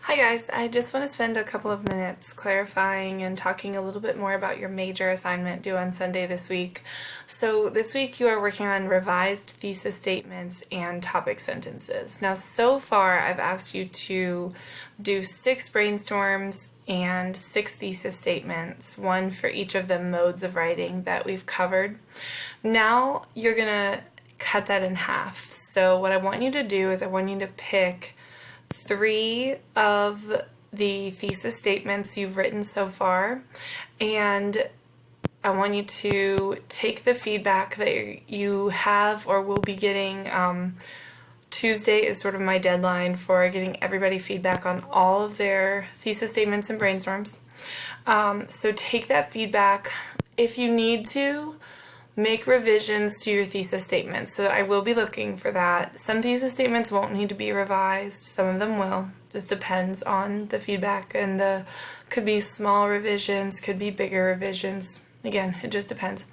Hi guys, I just want to spend a couple of minutes clarifying and talking a little bit more about your major assignment due on Sunday this week. So this week you are working on revised thesis statements and topic sentences. Now so far I've asked you to do 6 brainstorms and 6 thesis statements, one for each of the modes of writing that we've covered. Now you're going to cut that in half. So what I want you to do is I want you to pick 3 of the thesis statements you've written so far, and I want you to take the feedback that you have or will be getting. Tuesday is sort of my deadline for getting everybody feedback on all of their thesis statements and brainstorms. So take that feedback. If you need to, make revisions to your thesis statements. So I will be looking for that. Some thesis statements won't need to be revised. Some of them will. Just depends on the feedback, and could be small revisions, could be bigger revisions. Again, it just depends.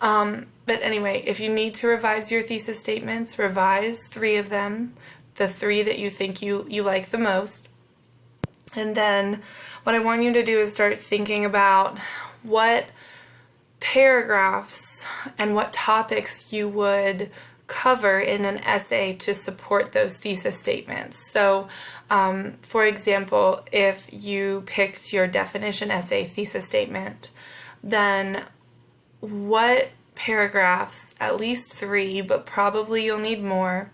But anyway, if you need to revise your thesis statements, revise 3 of them, the 3 that you think you like the most. And then what I want you to do is start thinking about what paragraphs and what topics you would cover in an essay to support those thesis statements. So, for example, if you picked your definition essay thesis statement, then what paragraphs, at least 3, but probably you'll need more,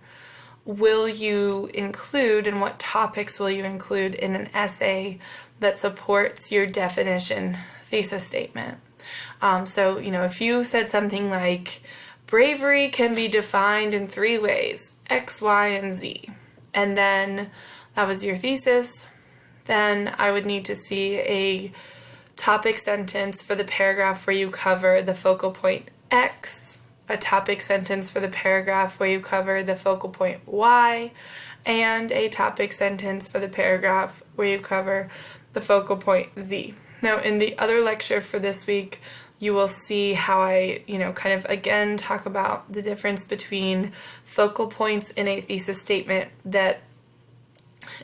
will you include, and what topics will you include in an essay that supports your definition thesis statement? So, if you said something like, bravery can be defined in 3 ways, X, Y, and Z, and then that was your thesis, then I would need to see a topic sentence for the paragraph where you cover the focal point X, a topic sentence for the paragraph where you cover the focal point Y, and a topic sentence for the paragraph where you cover the focal point Z. Now, in the other lecture for this week, you will see how I, kind of again talk about the difference between focal points in a thesis statement that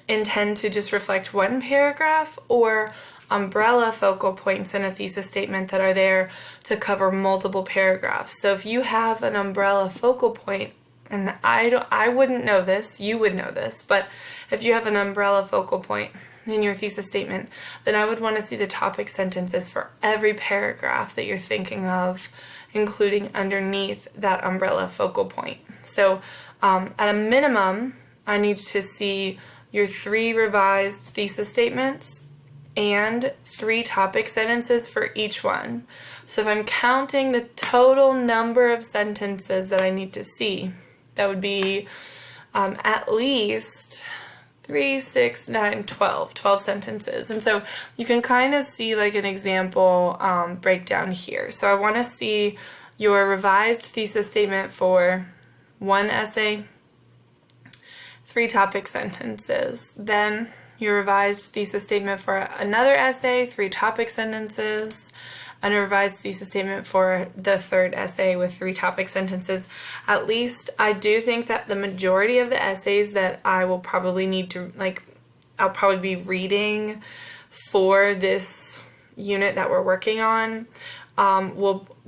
intend to just reflect one paragraph, or umbrella focal points in a thesis statement that are there to cover multiple paragraphs. So if you have an umbrella focal point, and I wouldn't know this, you would know this, but if you have an umbrella focal point in your thesis statement, then I would want to see the topic sentences for every paragraph that you're thinking of, including underneath that umbrella focal point. So at a minimum, I need to see your 3 revised thesis statements and 3 topic sentences for each one. So if I'm counting the total number of sentences that I need to see, that would be at least 3, 6, 9, 12 sentences. And so you can kind of see like an example breakdown here. So I want to see your revised thesis statement for 1 essay, 3 topic sentences. Then your revised thesis statement for another essay, 3 topic sentences, and a revised thesis statement for the 3rd essay with 3 topic sentences. At least I do think that the majority of the essays that I will probably need to, I'll probably be reading for this unit that we're working on,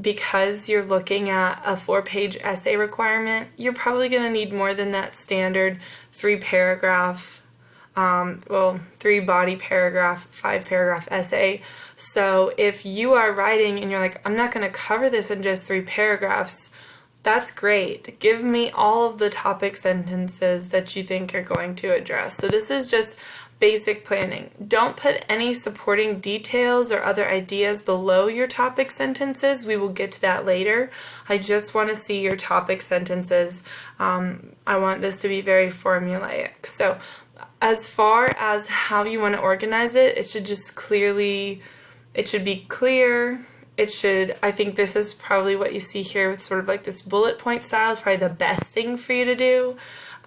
because you're looking at a 4-page essay requirement, you're probably going to need more than that standard 3 paragraph 3 body paragraph, 5 paragraph essay. So if you are writing and you're like, I'm not going to cover this in just 3 paragraphs, that's great. Give me all of the topic sentences that you think you're going to address. So this is just basic planning. Don't put any supporting details or other ideas below your topic sentences. We will get to that later. I just want to see your topic sentences. I want this to be very formulaic. So as far as how you want to organize it, it should be clear. I think this is probably what you see here with sort of like this bullet point style is probably the best thing for you to do.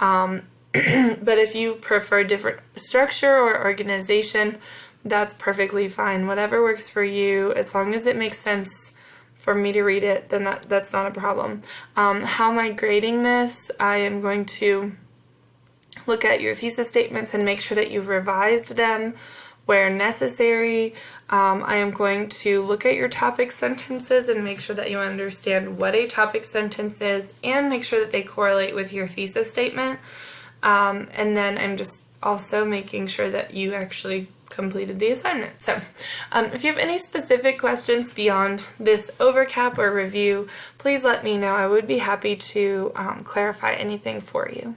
But if you prefer different structure or organization, that's perfectly fine. Whatever works for you, as long as it makes sense for me to read it, then that's not a problem. How am I grading this? I am going to look at your thesis statements and make sure that you've revised them where necessary. I am going to look at your topic sentences and make sure that you understand what a topic sentence is and make sure that they correlate with your thesis statement. And then I'm just also making sure that you actually completed the assignment. So if you have any specific questions beyond this overcap or review, please let me know. I would be happy to clarify anything for you.